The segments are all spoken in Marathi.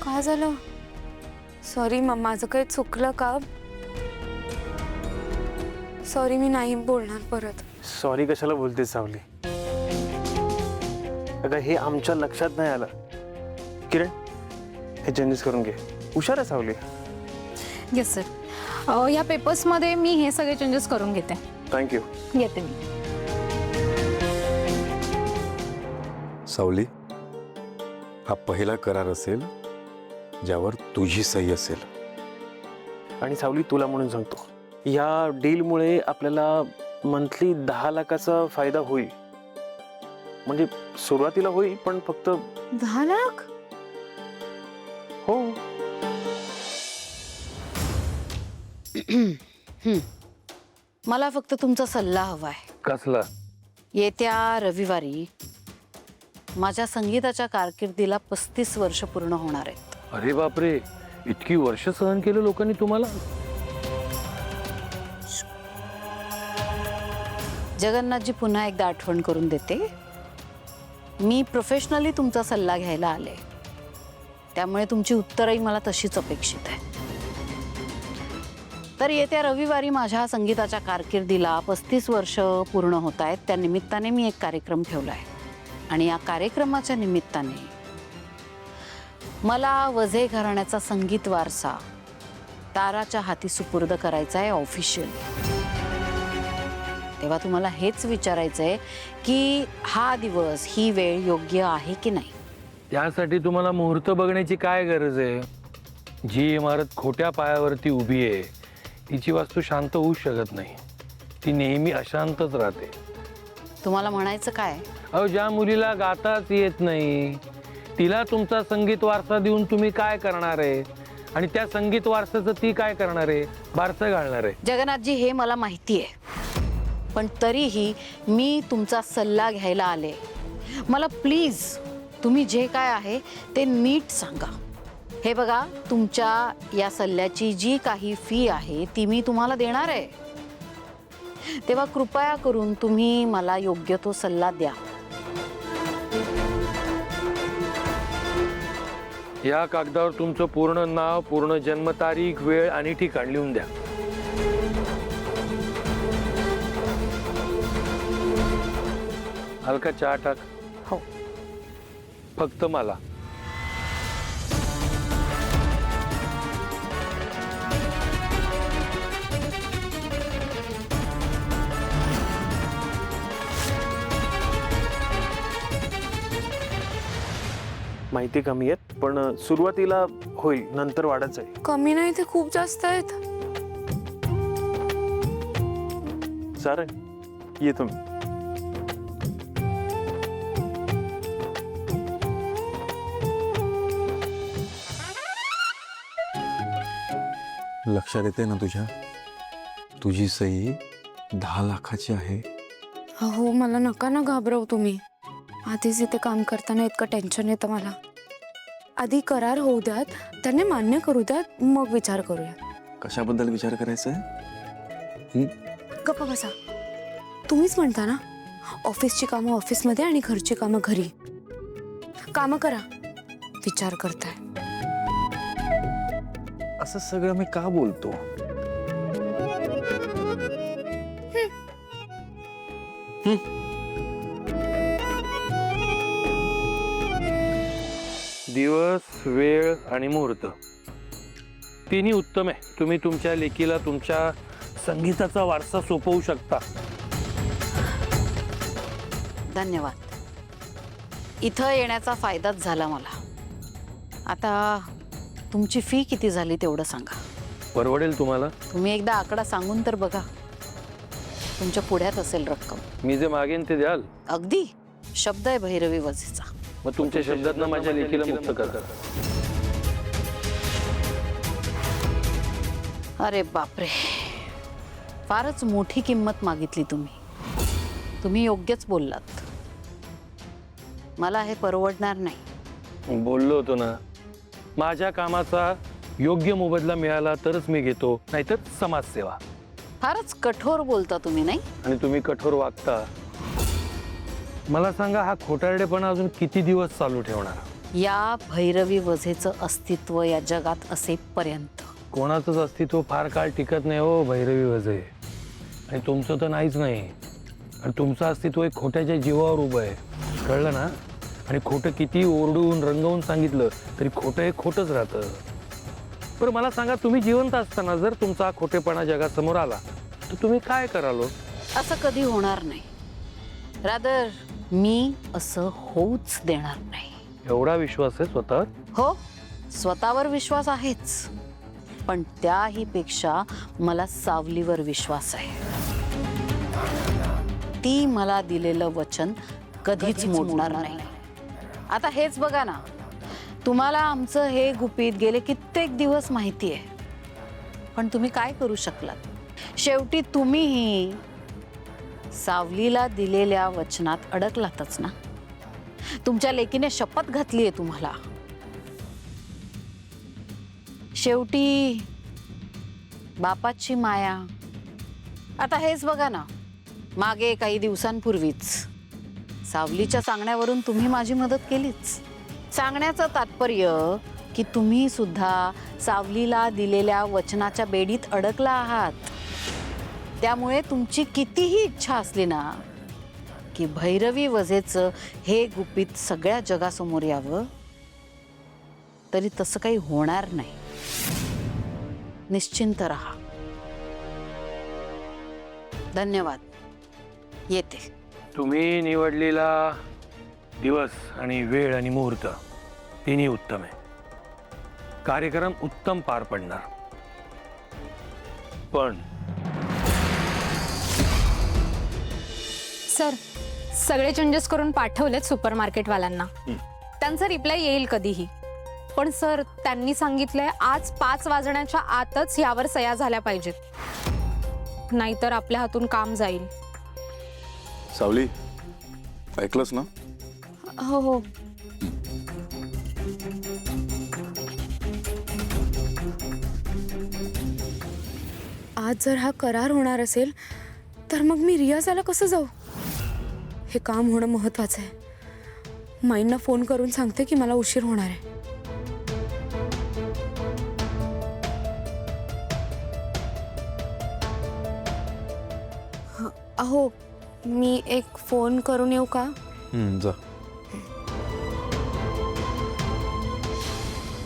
काय झालं? सॉरी, माझं काही चुकलं का? सॉरी, मी नाही बोलणार परत. सॉरी कशाला बोलतेस सावली? अगं हे आमच्या लक्षात नाही आलं. किरण, हे चेंजेस करून घे. हुशार आहे सावली. Yes sir. या पेपर्समध्ये मी हे सगळे चेंजेस करून घेते. थँक्यू. येते मी. सावली, हा पहिला करार असेल ज्यावर तुझी सही असेल. आणि सावली, तुला म्हणून सांगतो, या डीलमुळे आपल्याला मंथली 10 लाखाचा फायदा होईल. म्हणजे सुरुवातीला होईल, पण फक्त 10 लाख? हो. मला फक्त तुमचा सल्ला हवाय. कसला? येत्या रविवारी माझ्या संगीताच्या कारकिर्दीला 35 वर्ष पूर्ण होणार आहेत. अरे बापरे, इतकी वर्ष सहन केलं लोकांनी तुम्हाला? जगन्नाथजी, पुन्हा एकदा आठवण करून देते, मी प्रोफेशनली तुमचा सल्ला घ्यायला आले, त्यामुळे तुमची उत्तरही मला तशीच अपेक्षित आहे. तर येत्या रविवारी माझ्या संगीताच्या कारकिर्दीला 35 वर्ष पूर्ण होत आहेत. त्या निमित्ताने मी एक कार्यक्रम ठेवला आहे आणि या कार्यक्रमाच्या निमित्ताने मला वझे घराण्याचा संगीत वारसा ताराच्या हाती सुपूर्द करायचा आहे ऑफिशियली. तेव्हा तुम्हाला हेच विचारायचं आहे की हा दिवस, ही वेळ योग्य आहे की नाही. त्यासाठी तुम्हाला मुहूर्त बघण्याची काय गरज आहे? जी इमारत खोट्या पायावरती उभी आहे तिची वास्तू शांत होऊ शकत नाही. ती नेहमी अशांतच राहते. तुम्हाला म्हणायचं काय? अहो, ज्या मुलीला गाताच येत नाही तिला तुमचा संगीत वारसा देऊन तुम्ही काय करणार आहे? आणि त्या संगीत वारसाचं ती काय करणार आहे? बारसं घालणार आहे. जगन्नाथजी, हे मला माहिती आहे, पण तरीही मी तुमचा सल्ला घ्यायला आले. मला प्लीज तुम्ही जे काय आहे ते नीट सांगा. हे बघा, तुमच्या या सल्ल्याची जी काही फी आहे ती मी तुम्हाला देणार आहे. तेव्हा कृपया करून तुम्ही मला योग्य तो सल्ला द्या. या कागदावर तुमचं पूर्ण नाव, पूर्ण जन्मतारीख, वेळ आणि ठिकाण लिहून द्या. हलका चहा टाक. हो. फक्त मला. माहिती कमी आहेत, पण सुरुवातीला होईल, नंतर वाढत जाईल. कमी नाही, ते खूप जास्त आहेत. सारंग, ये तुम्ही. लक्षात येते ना तुझ्या, तुझी सही 10 लाखाची आहे. हो, मला नका ना घाबरवू तुम्ही. आधीच इथे काम करताना इतकं टेन्शन येतं मला. आधी करार होऊ द्यात, त्यांनी मान्य करू द्यात, मग विचार करूया. कशाबद्दल विचार करायचा आहे? गप्पा बसा. तुम्हीच म्हणता ना, ऑफिसची कामं ऑफिसमध्ये आणि घरची कामं घरी. कामं करा, विचार करताय. असं सगळं मी का बोलतो? दिवस, वेळ आणि मुहूर्त तिन्ही उत्तम आहे. तुम्ही तुमच्या लेकीला तुमच्या संगीताचा वारसा सोपवू शकता. धन्यवाद. इथं येण्याचा फायदाच झाला मला. आता तुमची फी किती झाली तेवढं सांगा. परवडेल तुम्हाला? तुम्ही एकदा आकडा सांगून तर बघा. तुमच्या पुढ्यात असेल रक्कम. मी जे मागेन ते द्याल? अगदी. शब्द आहे भैरवी वझेचा. मग तुमच्या शब्दातनं माझ्या लेकीला मुक्त करा. अरे बापरे, फारच मोठी किंमत मागितली तुम्ही. तुम्ही योग्यच बोललात. मला हे परवडणार नाही. बोललो होतो ना, माझ्या कामाचा योग्य मोबदला मिळाला तरच मी घेतो, नाहीतर समाजसेवा. फारच कठोर बोलता तुम्ही, नाही? आणि तुम्ही कठोर वागता. मला सांगा, हा खोटारडेपणा अजून किती दिवस चालू ठेवणार? या भैरवी वझेचं अस्तित्व या जगात असेपर्यंत. कोणाचंच अस्तित्व फार काळ टिकत नाही हो भैरवी वजे. आणि तुमचं तर नाहीच नाही. आणि तुमचं अस्तित्व एक खोट्याच्या जीवावर उभं आहे, कळलं ना? आणि खोटं किती ओरडून रंगवून सांगितलं तरी खोटं हे खोटंच राहतं. बरं मला सांगा, तुम्ही जिवंत असताना जर तुमचा खोटेपणा जगासमोर आला तर तुम्ही काय कराल? असं कधी होणार नाही. रादर मी असं होऊच देणार नाही. एवढा विश्वास आहे स्वतःवर? हो, स्वतःवर विश्वास आहेच, पण त्याही पेक्षा मला सावलीवर विश्वास आहे. ती मला दिलेलं वचन कधीच मोडणार नाही. आता हेच बघा ना, तुम्हाला आमचं हे गुपित गेले कित्येक दिवस माहिती आहे, पण तुम्ही काय करू शकलात? शेवटी तुम्हीही सावलीला दिलेल्या वचनात अडकलातच ना. तुमच्या लेकीने शपथ घातली आहे तुम्हाला. शेवटी बापाची माया. आता हेच बघा ना, मागे काही दिवसांपूर्वीच सावलीच्या सांगण्यावरून तुम्ही माझी मदत केलीच. सांगण्याचं तात्पर्य की तुम्ही सुद्धा सावलीला दिलेल्या वचनाच्या बेडीत अडकला आहात. त्यामुळे तुमची कितीही इच्छा असली ना की भैरवी वझेचं हे गुपित सगळ्या जगासमोर यावं, तरी तसं काही होणार नाही. निश्चिंत राहा. धन्यवाद. येते. तुम्ही निवडलेला दिवस आणि वेळ आणि मुहूर्त तिन्ही उत्तम आहे. कार्यक्रम उत्तम पार पडणार. पण सर, सगळे चेंजेस करून पाठवलेत सुपरमार्केटवाल्यांना. त्यांचा रिप्लाय येईल कधीही. पण सर, त्यांनी सांगितलंय आज 5 वाजण्याच्या आतच यावर सह्या झाल्या पाहिजेत, नाहीतर आपल्या हातून काम जाईल. सावली, ऐकलंस ना? हो हो. आज जर हा करार होणार असेल तर मग मी रियाजाला कसं जाऊ? हे काम होणं महत्वाचं आहे. माईंना फोन करून सांगते की मला उशीर होणार आहे. अहो, मी एक फोन करून येऊ का? जा.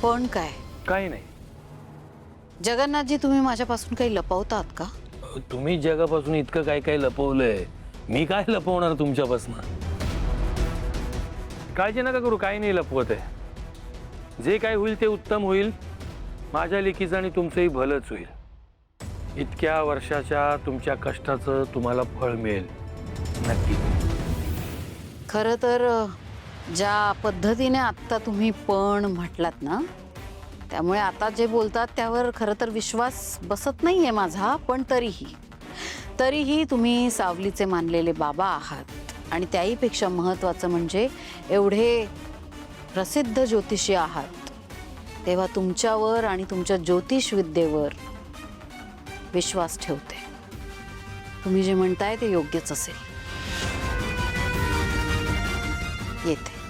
पण काय काही नाही. जगन्नाथजी, तुम्ही माझ्यापासून काही लपवतात का? तुम्ही जगापासून इतकं काय काय लपवलंय, मी काय लपवणार तुमच्यापासून? काळजी नका करू, काही नाही लपवत आहे. जे काय होईल ते उत्तम होईल. माझ्या लेकीचं आणि तुमचंही भलंच होईल. इतक्या वर्षाच्या तुमच्या कष्टाचं तुम्हाला फळ मिळेल नक्की. खरं तर ज्या पद्धतीने आत्ता तुम्ही पण म्हटलात ना, त्यामुळे आता जे बोलतात त्यावर खरं तर विश्वास बसत नाहीये माझा. पण तरीही तुम्ही सावलीचे मानलेले बाबा आहात. आणि त्याहीपेक्षा महत्त्वाचं म्हणजे एवढे प्रसिद्ध ज्योतिषी आहात. तेव्हा तुमच्यावर आणि तुमच्या ज्योतिष विद्येवर विश्वास ठेवते. तुम्ही जे म्हणताय ते योग्यच असेल. येते.